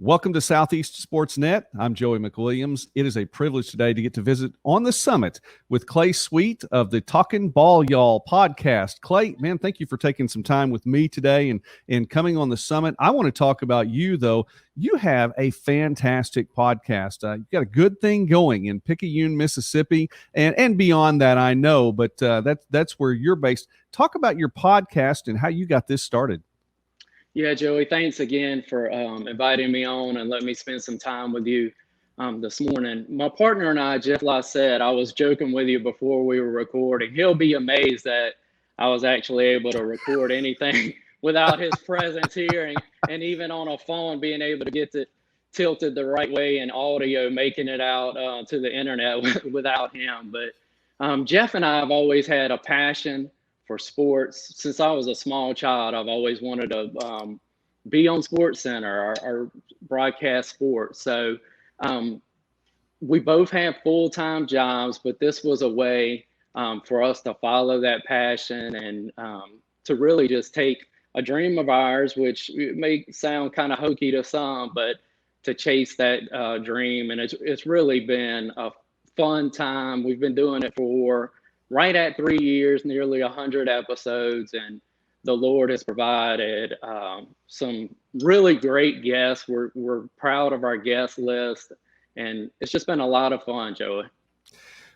Welcome to Southeast Sports Net. I'm Joey McWilliams. It is a privilege today to get to visit on the summit with Clay Sweet of the Talkin' Ball Y'all podcast. Clay, man, thank you for taking some time with me today and coming on the summit. I want to talk about you, though. You have a fantastic podcast. You've got a good thing going in Picayune, Mississippi, and beyond that, I know, but that's where you're based. Talk about your podcast and how you got this started. Yeah, Joey, thanks again for inviting me on and letting me spend some time with you this morning. My partner and I, Jeff Lysette, I was joking with you before we were recording. He'll be amazed that I was actually able to record anything without his presence here and even on a phone being able to get it tilted the right way and audio, making it out to the internet without him. But Jeff and I have always had a passion for sports. Since I was a small child, I've always wanted to be on Sports Center or broadcast sports. So we both have full-time jobs, but this was a way for us to follow that passion and to really just take a dream of ours, which may sound kind of hokey to some, but to chase that dream. And it's really been a fun time. We've been doing it for right at 3 years, nearly 100 episodes, and the Lord has provided some really great guests. We're proud of our guest list, and it's just been a lot of fun, Joey.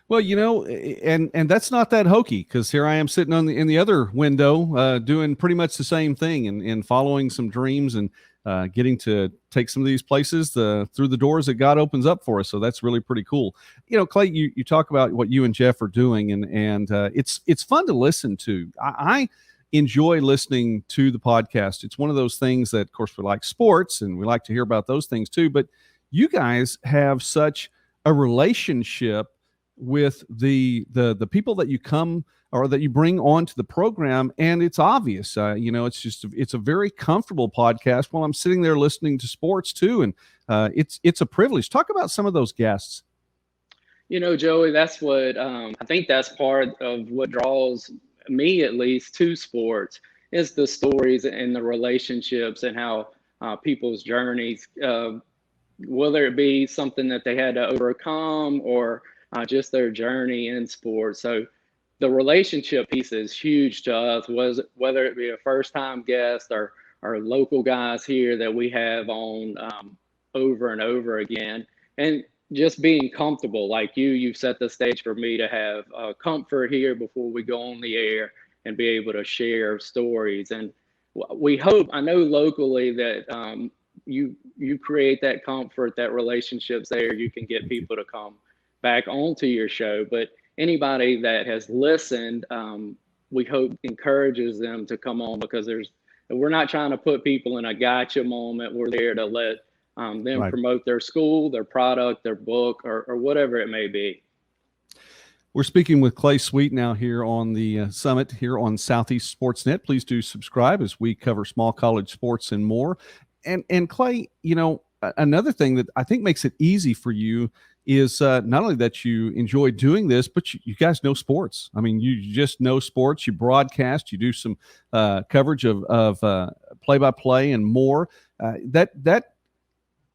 Well, and that's not that hokey, because here I am sitting in the other window doing pretty much the same thing and following some dreams and getting to take some of these places through the doors that God opens up for us. So that's really pretty cool. Clay, you talk about what you and Jeff are doing, and it's fun to listen to. I enjoy listening to the podcast. It's one of those things that, of course, we like sports and we like to hear about those things too. But you guys have such a relationship with the people that you come or that you bring onto the program, and it's obvious. It's a very comfortable podcast while I'm sitting there listening to sports too, and it's a privilege. Talk about some of those guests. Joey, that's what I think that's part of what draws me, at least, to sports, is the stories and the relationships and how people's journeys, whether it be something that they had to overcome or just their journey in sports. So the relationship piece is huge to us, whether it be a first-time guest or local guys here that we have on over and over again. And just being comfortable, like you've set the stage for me to have comfort here before we go on the air and be able to share stories. And we hope, I know locally that you create that comfort, that relationships there, you can get people to come back onto your show. But anybody that has listened, we hope encourages them to come on, because we're not trying to put people in a gotcha moment. We're there to let them right. Promote their school, their product, their book, or whatever it may be. We're speaking with Clay Sweet now here on the summit here on Southeast Sports Net. Please do subscribe as we cover small college sports and more. And Clay, another thing that I think makes it easy for you is not only that you enjoy doing this, but you guys know sports. I mean, you just know sports. You broadcast. You do some coverage of play-by-play and more. That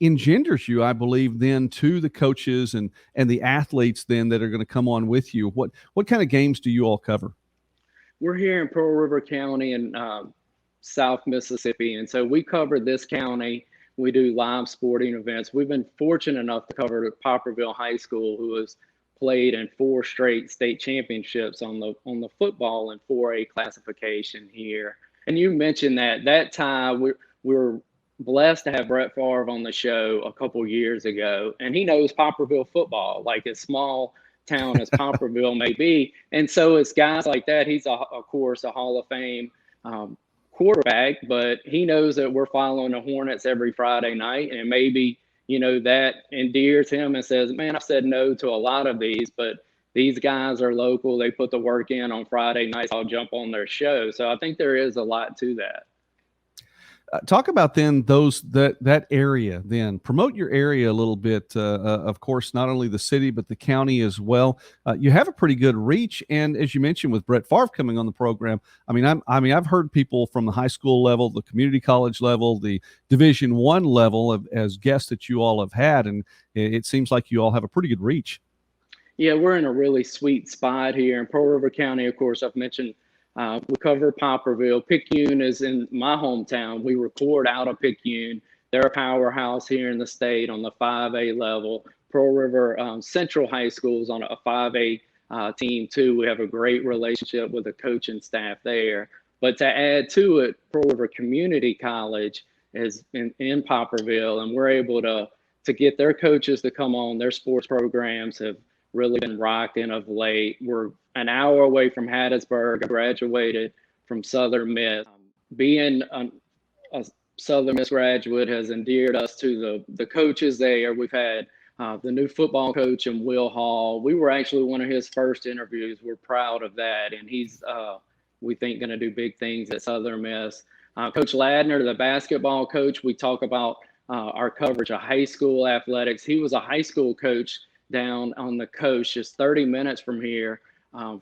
engenders you, I believe, then to the coaches and the athletes then that are going to come on with you. What kind of games do you all cover? We're here in Pearl River County in South Mississippi, and so we cover this county. We do live sporting events. We've been fortunate enough to cover Poplarville High School, who has played in 4 straight state championships on the football and 4A classification here. And you mentioned that tie. We're blessed to have Brett Favre on the show a couple years ago, and he knows Poplarville football, like as small town as Poplarville may be. And so it's guys like that. He's of course a Hall of Fame quarterback, but he knows that we're following the Hornets every Friday night, and maybe that endears him and says, man, I've said no to a lot of these, but these guys are local. They put the work in on Friday nights. I'll jump on their show. So I think there is a lot to that. Talk about then that area. Then promote your area a little bit. Of course, not only the city but the county as well. You have a pretty good reach, and as you mentioned, with Brett Favre coming on the program, I've heard people from the high school level, the community college level, the Division I level as guests that you all have had, and it seems like you all have a pretty good reach. Yeah, we're in a really sweet spot here in Pearl River County. Of course, I've mentioned we cover Poplarville. Picayune is in my hometown. We record out of Picayune. They're a powerhouse here in the state on the 5A level. Pearl River Central High School is on a 5A team too. We have a great relationship with the coaching staff there. But to add to it, Pearl River Community College is in Poplarville, and we're able to get their coaches to come on. Their sports programs have really been rocking of late. We're an hour away from Hattiesburg. I graduated from Southern Miss. Being a Southern Miss graduate has endeared us to the coaches there. We've had the new football coach in Will Hall. We were actually one of his first interviews. We're proud of that. And he's, we think, going to do big things at Southern Miss. Coach Ladner, the basketball coach, we talk about our coverage of high school athletics. He was a high school coach down on the coast, just 30 minutes from here,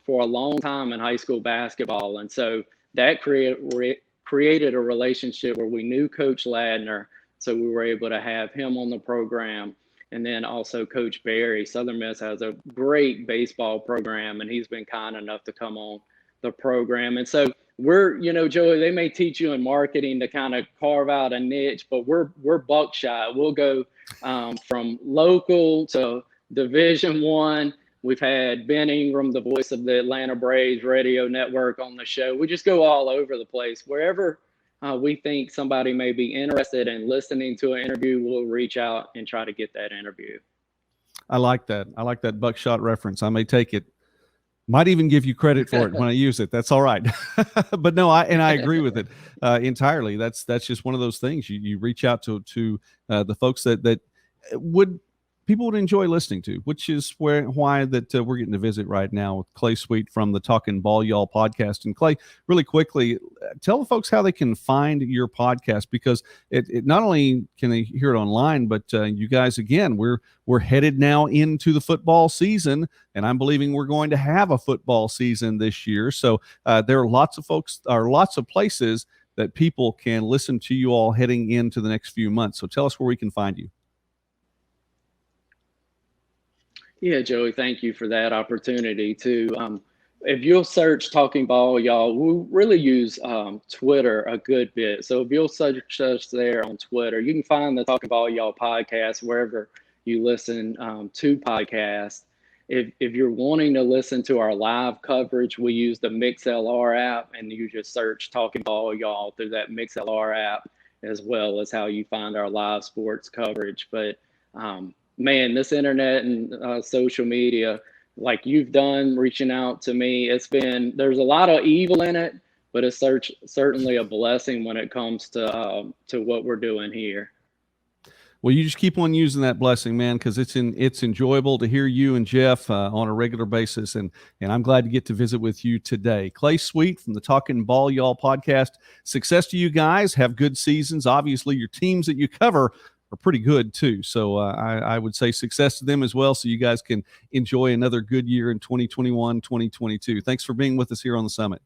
for a long time in high school basketball. And so that created a relationship where we knew Coach Ladner, so we were able to have him on the program. And then also Coach Barry. Southern Miss has a great baseball program, and he's been kind enough to come on the program. And so we're, Joey, they may teach you in marketing to kind of carve out a niche, but we're buckshot. We'll go from local to Division I. We've had Ben Ingram, the voice of the Atlanta Braves radio network, on the show. We just go all over the place. Wherever we think somebody may be interested in listening to an interview, we'll reach out and try to get that interview. I like that. I like that buckshot reference. I may take it. Might even give you credit for it when I use it. That's all right. But no, I agree with it entirely. That's just one of those things. You reach out to the folks that people would enjoy listening to, which is why we're getting to visit right now with Clay Sweet from the Talking Ball Y'all podcast. And Clay, really quickly, tell the folks how they can find your podcast, because it not only can they hear it online, but you guys, again, we're headed now into the football season, and I'm believing we're going to have a football season this year. So there are lots of places that people can listen to you all heading into the next few months. So tell us where we can find you. Yeah, Joey, thank you for that opportunity too. If you'll search Talking Ball Y'all, we really use Twitter a good bit. So if you'll search us there on Twitter, you can find the Talking Ball Y'all podcast wherever you listen to podcasts. If you're wanting to listen to our live coverage, we use the MixLR app, and you just search Talking Ball Y'all through that MixLR app, as well as how you find our live sports coverage. But man, this internet and social media, like you've done, reaching out to me, there's a lot of evil in it, but it's certainly a blessing when it comes to what we're doing here. Well, you just keep on using that blessing, man, because it's enjoyable to hear you and Jeff on a regular basis, and I'm glad to get to visit with you today. Clay Sweet from the Talking Ball Y'all podcast. Success to you guys. Have good seasons. Obviously, your teams that you cover are pretty good too. So I would say success to them as well, so you guys can enjoy another good year in 2021, 2022. Thanks for being with us here on the Summit.